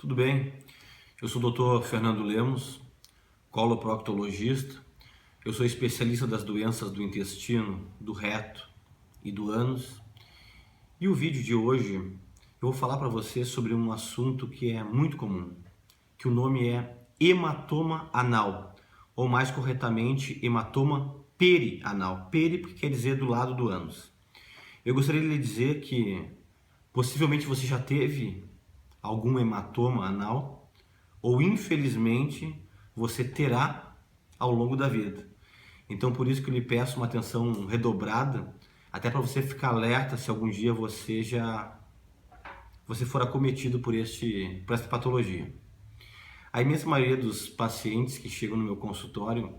Tudo bem? Eu sou o Dr. Fernando Lemos, coloproctologista. Eu sou especialista das doenças do intestino, do reto e do ânus. E o vídeo de hoje eu vou falar para você sobre um assunto que é muito comum, que o nome é hematoma anal, ou mais corretamente, hematoma perianal. Peri porque quer dizer do lado do ânus. Eu gostaria de lhe dizer que possivelmente você já teve algum hematoma anal, ou infelizmente você terá ao longo da vida. Então por isso que eu lhe peço uma atenção redobrada, até para você ficar alerta se algum dia você for acometido por essa patologia. A imensa maioria dos pacientes que chegam no meu consultório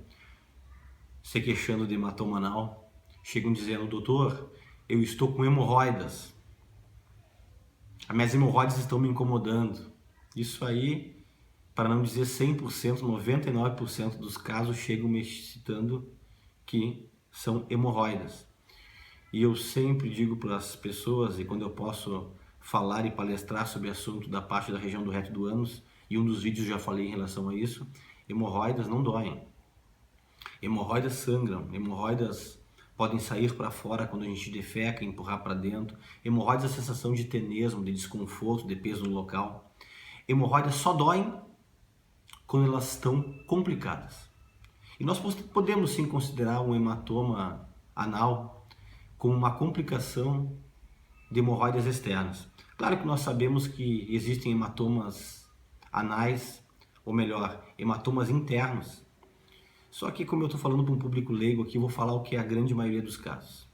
se queixando de hematoma anal, chegam dizendo: doutor, eu estou com hemorroidas. As minhas hemorroidas estão me incomodando. Isso aí, para não dizer 100%, 99% dos casos chegam me citando que são hemorroidas. E eu sempre digo para as pessoas, e quando eu posso falar e palestrar sobre o assunto da parte da região do reto do ânus, e um dos vídeos já falei em relação a isso, hemorroidas não doem. Hemorroidas sangram, hemorroidas podem sair para fora quando a gente defeca e empurrar para dentro. Hemorroidas é a sensação de tenesmo, de desconforto, de peso no local. Hemorroidas só doem quando elas estão complicadas. E nós podemos sim considerar um hematoma anal como uma complicação de hemorroidas externas. Claro que nós sabemos que existem hematomas anais, ou melhor, hematomas internos. Só que, como eu estou falando para um público leigo aqui, eu vou falar o que é a grande maioria dos casos.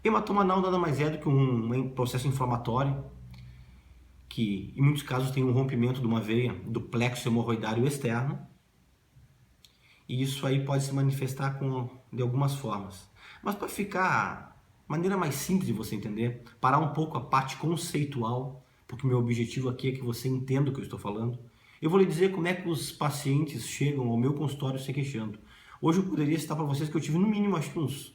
Hematoma anal nada mais é do que um processo inflamatório que, em muitos casos, tem um rompimento de uma veia do plexo hemorroidário externo. E isso aí pode se manifestar de algumas formas. Mas para ficar maneira mais simples de você entender, parar um pouco a parte conceitual, porque o meu objetivo aqui é que você entenda o que eu estou falando, eu vou lhe dizer como é que os pacientes chegam ao meu consultório se queixando. Hoje eu poderia citar para vocês que eu tive no mínimo acho que uns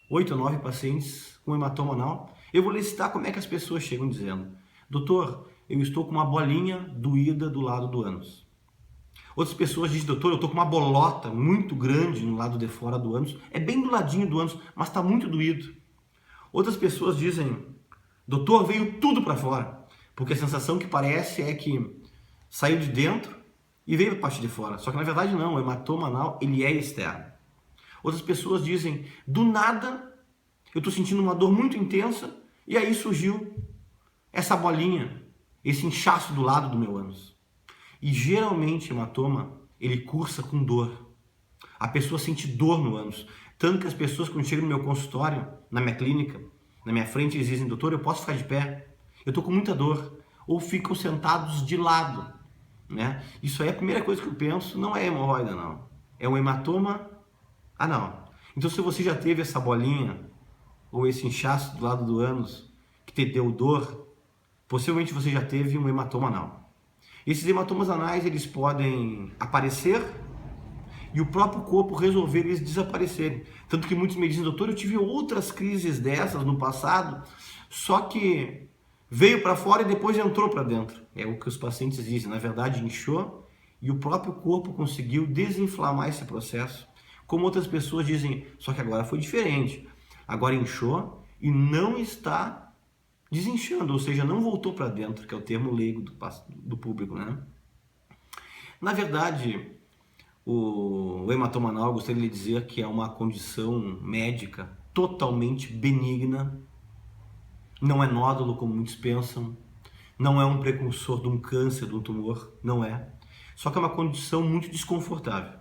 8 ou 9 pacientes com hematoma anal. Eu vou lhe citar como é que as pessoas chegam dizendo: doutor, eu estou com uma bolinha doída do lado do ânus. Outras pessoas dizem: doutor, eu estou com uma bolota muito grande no lado de fora do ânus, é bem do ladinho do ânus, mas está muito doído. Outras pessoas dizem: doutor, veio tudo para fora, porque a sensação que parece é que saiu de dentro e veio para a parte de fora. Só que na verdade não, o hematoma anal ele é externo. Outras pessoas dizem: do nada eu estou sentindo uma dor muito intensa e aí surgiu essa bolinha, esse inchaço do lado do meu ânus. E geralmente hematoma ele cursa com dor. A pessoa sente dor no ânus. Tanto que as pessoas quando chegam no meu consultório, na minha clínica, na minha frente, eles dizem: doutor, eu posso ficar de pé? Eu estou com muita dor. Ou ficam sentados de lado. Né? Isso aí é a primeira coisa que eu penso, não é hemorroida não, é um hematoma anal. Então se você já teve essa bolinha ou esse inchaço do lado do ânus que te deu dor, possivelmente você já teve um hematoma anal. Esses hematomas anais eles podem aparecer e o próprio corpo resolver eles desaparecerem. Tanto que muitos me dizem: doutor, eu tive outras crises dessas no passado, só que veio para fora e depois entrou para dentro. É o que os pacientes dizem. Na verdade, inchou e o próprio corpo conseguiu desinflamar esse processo. Como outras pessoas dizem: só que agora foi diferente. Agora inchou e não está desinchando, ou seja, não voltou para dentro, que é o termo leigo do público, né? Na verdade, o hematoma anal, eu gostaria de dizer que é uma condição médica totalmente benigna. Não é nódulo como muitos pensam, não é um precursor de um câncer, de um tumor, não é. Só que é uma condição muito desconfortável.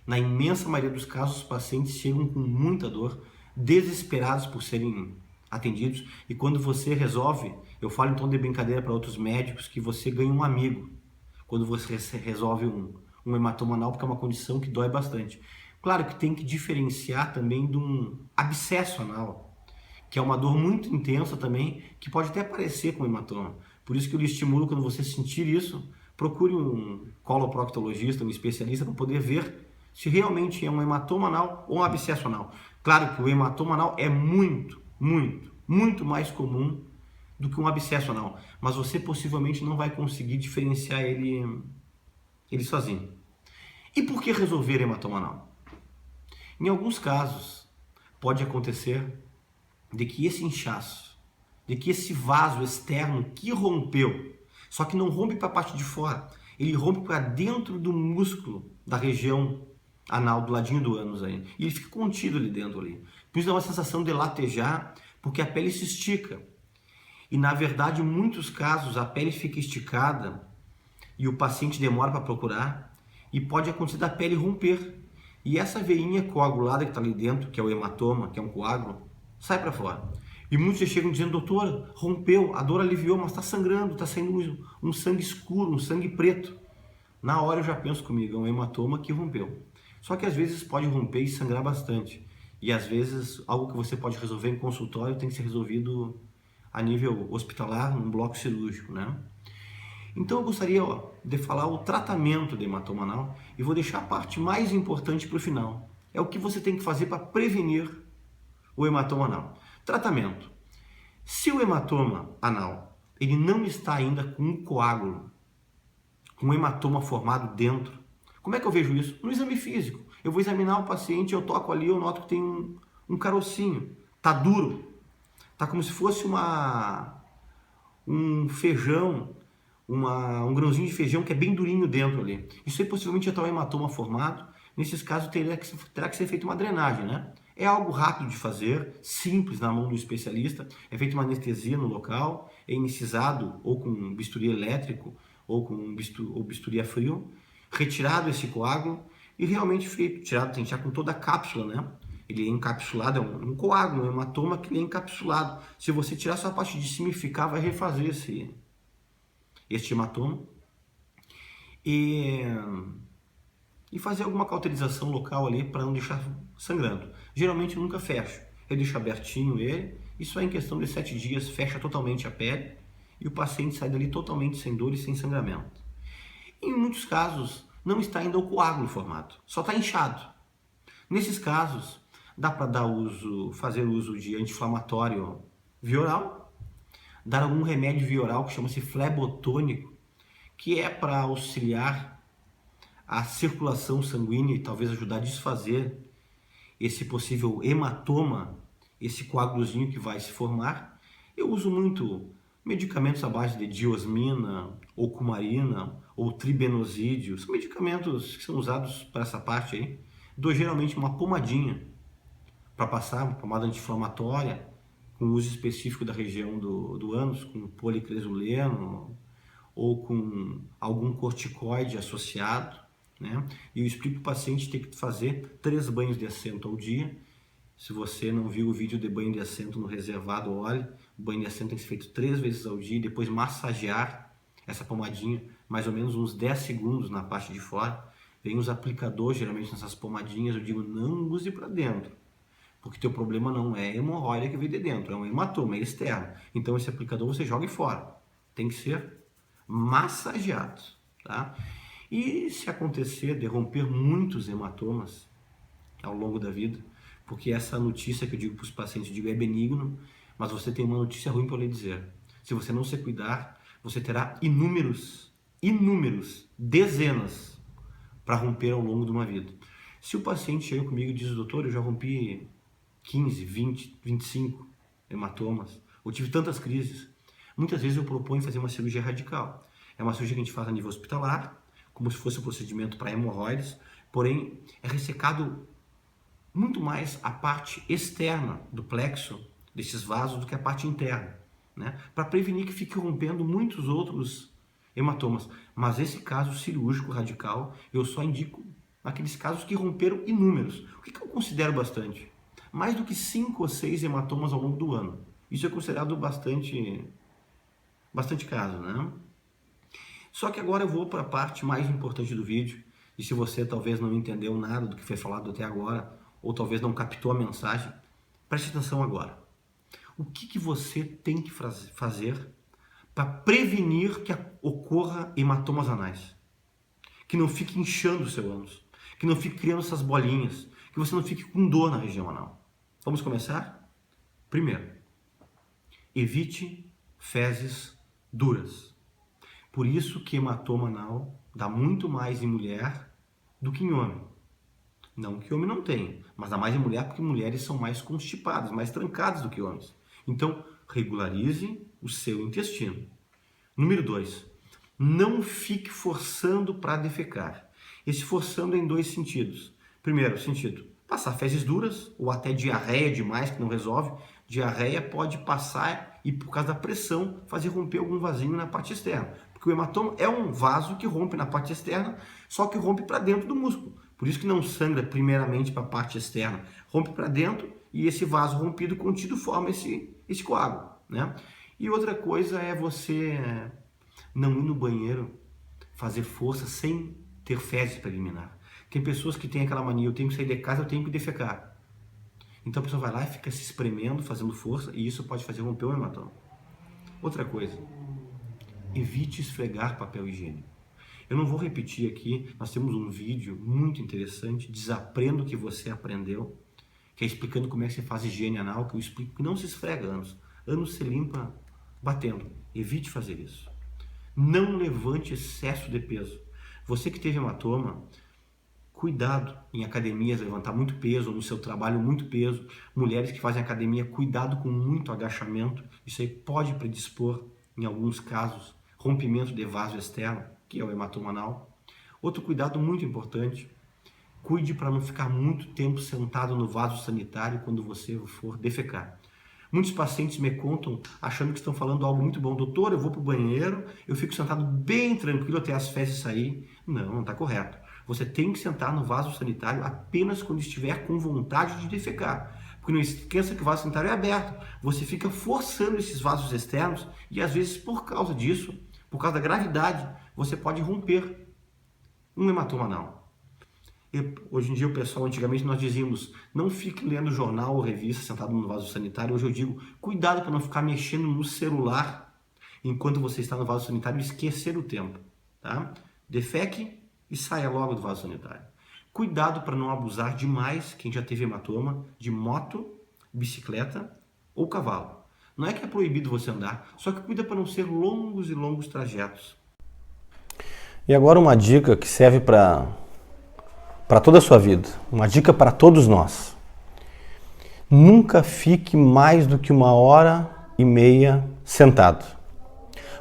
Na imensa maioria dos casos, os pacientes chegam com muita dor, desesperados por serem atendidos. E quando você resolve, eu falo então de brincadeira para outros médicos, que você ganha um amigo quando você resolve um hematoma anal, porque é uma condição que dói bastante. Claro que tem que diferenciar também de um abscesso anal, que é uma dor muito intensa também, que pode até parecer com hematoma. Por isso que eu lhe estimulo, quando você sentir isso, procure um coloproctologista, um especialista, para poder ver se realmente é um hematoma anal ou um abscesso anal. Claro que o hematoma anal é muito mais comum do que um abscesso anal, mas você possivelmente não vai conseguir diferenciar ele sozinho. E por que resolver hematoma anal? Em alguns casos, pode acontecer de que esse inchaço, de que esse vaso externo que rompeu, só que não rompe para a parte de fora, ele rompe para dentro do músculo da região anal, do ladinho do ânus aí, e ele fica contido ali dentro ali. Por isso dá uma sensação de latejar, porque a pele se estica. E na verdade, em muitos casos, a pele fica esticada e o paciente demora para procurar e pode acontecer da pele romper. E essa veinha coagulada que está ali dentro, que é o hematoma, que é um coágulo, sai para fora. E muitos já chegam dizendo, doutor, rompeu, a dor aliviou, mas está sangrando, está saindo um sangue escuro, um sangue preto. Na hora eu já penso comigo, é um hematoma que rompeu. Só que às vezes pode romper e sangrar bastante. E às vezes algo que você pode resolver em consultório tem que ser resolvido a nível hospitalar, num bloco cirúrgico, né? Então eu gostaria de falar o tratamento de hematoma anal e vou deixar a parte mais importante para o final. É o que você tem que fazer para prevenir o hematoma anal. Tratamento. Se o hematoma anal ele não está ainda com um coágulo, com um hematoma formado dentro, como é que eu vejo isso? No exame físico. Eu vou examinar o paciente, eu toco ali, eu noto que tem um carocinho, tá duro, tá como se fosse um feijão, um grãozinho de feijão que é bem durinho dentro ali. Isso aí possivelmente já está um hematoma formado. Nesses casos terá que ser feita uma drenagem, né? É algo rápido de fazer, simples na mão do especialista. É feita uma anestesia no local, é incisado ou com um bisturi elétrico ou com bisturi a frio, retirado esse coágulo e realmente feito, tirado, tem que tirar com toda a cápsula, né? Ele é encapsulado, é um coágulo, um hematoma que ele é encapsulado. Se você tirar só a parte de cima e ficar, vai refazer este hematoma e fazer alguma cauterização local ali para não deixar sangrando. Geralmente eu nunca fecho, eu deixo abertinho ele, e só em questão de 7 dias fecha totalmente a pele e o paciente sai dali totalmente sem dor e sem sangramento. Em muitos casos não está ainda o coágulo formado, só está inchado. Nesses casos dá para fazer uso de anti-inflamatório via oral, dar algum remédio via oral que chama-se flebotônico, que é para auxiliar a circulação sanguínea e talvez ajudar a desfazer esse possível hematoma, esse coágulozinho que vai se formar. Eu uso muito medicamentos à base de diosmina, ou cumarina, ou tribenosídeo. São medicamentos que são usados para essa parte aí. Dou geralmente uma pomadinha para passar, uma pomada anti-inflamatória, com uso específico da região do ânus, com policresuleno ou com algum corticoide associado, né? E eu explico para o paciente ter que fazer 3 banhos de assento ao dia. Se você não viu o vídeo de banho de assento no reservado, olhe, o banho de assento tem que ser feito 3 vezes ao dia e depois massagear essa pomadinha, mais ou menos uns 10 segundos na parte de fora. Vem os aplicadores, geralmente nessas pomadinhas, eu digo, não use para dentro, porque teu problema não é hemorroida que vem de dentro, é um hematoma, é externo. Então esse aplicador você joga fora, tem que ser massageado, tá? E se acontecer de romper muitos hematomas ao longo da vida, porque essa notícia que eu digo para os pacientes, eu digo, é benigno, mas você tem uma notícia ruim para lhe dizer. Se você não se cuidar, você terá inúmeros, dezenas para romper ao longo de uma vida. Se o paciente chega comigo e diz, doutor, eu já rompi 15, 20, 25 hematomas, eu tive tantas crises, muitas vezes eu proponho fazer uma cirurgia radical. É uma cirurgia que a gente faz a nível hospitalar, como se fosse um procedimento para hemorroides, porém é ressecado muito mais a parte externa do plexo desses vasos do que a parte interna, né? Para prevenir que fique rompendo muitos outros hematomas. Mas esse caso cirúrgico radical eu só indico naqueles casos que romperam inúmeros. O que eu considero bastante? Mais do que 5 ou 6 hematomas ao longo do ano. Isso é considerado bastante caso, né? Só que agora eu vou para a parte mais importante do vídeo, e se você talvez não entendeu nada do que foi falado até agora, ou talvez não captou a mensagem, preste atenção agora. O que você tem que fazer para prevenir que ocorra hematomas anais? Que não fique inchando o seu ânus, que não fique criando essas bolinhas, que você não fique com dor na região anal. Vamos começar? Primeiro, evite fezes duras. Por isso que hematoma anal dá muito mais em mulher do que em homem. Não que homem não tenha, mas dá mais em mulher porque mulheres são mais constipadas, mais trancadas do que homens. Então, regularize o seu intestino. Número 2. Não fique forçando para defecar. Esse forçando é em dois sentidos. Primeiro sentido, passar fezes duras ou até diarreia demais que não resolve. Diarreia pode passar e por causa da pressão fazer romper algum vasinho na parte externa. Porque o hematoma é um vaso que rompe na parte externa, só que rompe para dentro do músculo. Por isso que não sangra primeiramente para a parte externa. Rompe para dentro e esse vaso rompido contido forma esse coágulo, né? E outra coisa é você não ir no banheiro fazer força sem ter fezes para eliminar. Tem pessoas que têm aquela mania, eu tenho que sair de casa, eu tenho que defecar. Então a pessoa vai lá e fica se espremendo, fazendo força, e isso pode fazer romper o hematoma. Outra coisa, evite esfregar papel higiênico. Eu não vou repetir aqui, nós temos um vídeo muito interessante, Desaprenda o que você aprendeu, que é explicando como é que você faz higiene anal, que eu explico que não se esfrega anos. Anos se limpa batendo. Evite fazer isso. Não levante excesso de peso. Você que teve hematoma, cuidado em academias, levantar muito peso, ou no seu trabalho muito peso. Mulheres que fazem academia, cuidado com muito agachamento. Isso aí pode predispor, em alguns casos, rompimento de vaso externo, que é o hematoma anal. Outro cuidado muito importante, cuide para não ficar muito tempo sentado no vaso sanitário quando você for defecar. Muitos pacientes me contam achando que estão falando algo muito bom. Doutor, eu vou para o banheiro, eu fico sentado bem tranquilo até as fezes sair. Não está correto. Você tem que sentar no vaso sanitário apenas quando estiver com vontade de defecar. Porque não esqueça que o vaso sanitário é aberto. Você fica forçando esses vasos externos e às vezes por causa disso, por causa da gravidade, você pode romper um hematoma anal. Hoje em dia o pessoal, antigamente nós dizíamos, não fique lendo jornal ou revista sentado no vaso sanitário. Hoje eu digo, cuidado para não ficar mexendo no celular enquanto você está no vaso sanitário e esquecer o tempo, tá? Defeque e saia logo do vaso sanitário. Cuidado para não abusar demais, quem já teve hematoma, de moto, bicicleta ou cavalo. Não é que é proibido você andar, só que cuida para não ser longos e longos trajetos. E agora uma dica que serve para toda a sua vida, uma dica para todos nós. Nunca fique mais do que 1h30 sentado.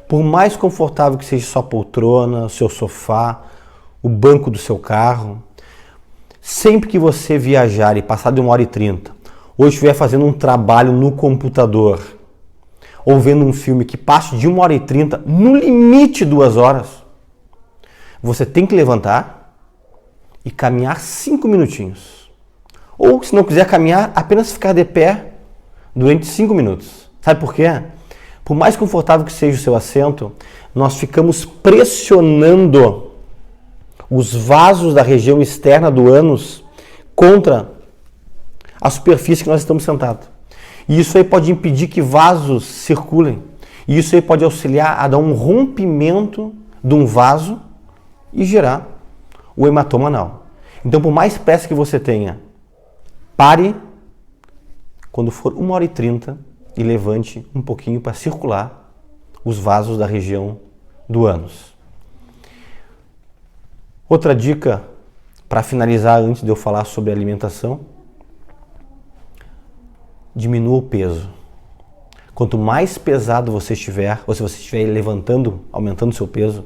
Por mais confortável que seja sua poltrona, seu sofá, o banco do seu carro, sempre que você viajar e passar de 1h30, ou estiver fazendo um trabalho no computador, ou vendo um filme que passe de 1h30, no limite 2 horas, você tem que levantar e caminhar 5 minutinhos. Ou, se não quiser caminhar, apenas ficar de pé durante 5 minutos. Sabe por quê? Por mais confortável que seja o seu assento, nós ficamos pressionando os vasos da região externa do ânus contra a superfície que nós estamos sentados. E isso aí pode impedir que vasos circulem. E isso aí pode auxiliar a dar um rompimento de um vaso e gerar o hematoma anal. Então, por mais pressa que você tenha, pare quando for 1h30 e levante um pouquinho para circular os vasos da região do ânus. Outra dica para finalizar antes de eu falar sobre alimentação: diminua o peso. Quanto mais pesado você estiver, ou se você estiver levantando, aumentando o seu peso,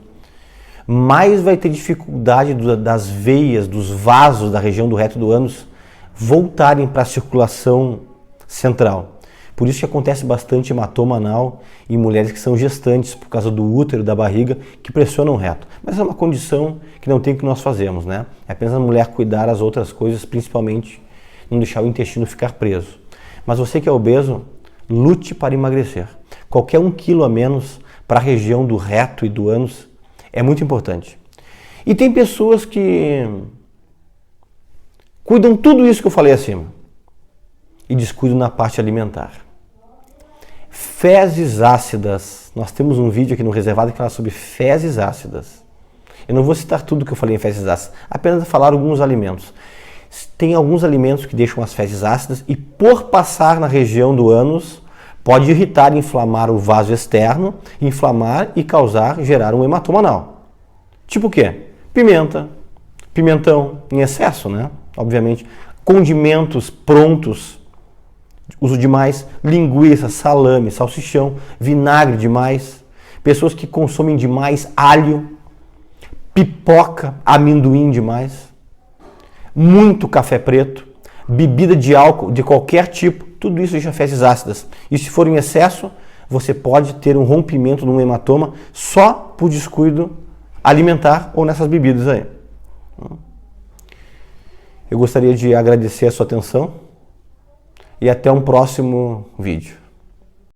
mais vai ter dificuldade das veias, dos vasos da região do reto do ânus voltarem para a circulação central. Por isso que acontece bastante hematoma anal em mulheres que são gestantes, por causa do útero, da barriga, que pressionam o reto. Mas é uma condição que não tem o que nós fazemos, né? É apenas a mulher cuidar das outras coisas, principalmente não deixar o intestino ficar preso. Mas você que é obeso, lute para emagrecer. Qualquer 1 quilo a menos para a região do reto e do ânus é muito importante. E tem pessoas que cuidam tudo isso que eu falei acima e descuidam na parte alimentar. Fezes ácidas. Nós temos um vídeo aqui no Reservado que fala sobre fezes ácidas. Eu não vou citar tudo que eu falei em fezes ácidas, apenas falar alguns alimentos. Tem alguns alimentos que deixam as fezes ácidas e, por passar na região do ânus, pode irritar e inflamar o vaso externo, inflamar e gerar um hematoma anal. Tipo o quê? Pimenta, pimentão em excesso, né? Obviamente. Condimentos prontos, uso demais, linguiça, salame, salsichão, vinagre demais. Pessoas que consomem demais alho, pipoca, amendoim demais. Muito café preto, bebida de álcool de qualquer tipo, tudo isso deixa fezes ácidas. E se for em excesso, você pode ter um rompimento de um hematoma só por descuido alimentar ou nessas bebidas aí. Eu gostaria de agradecer a sua atenção e até um próximo vídeo.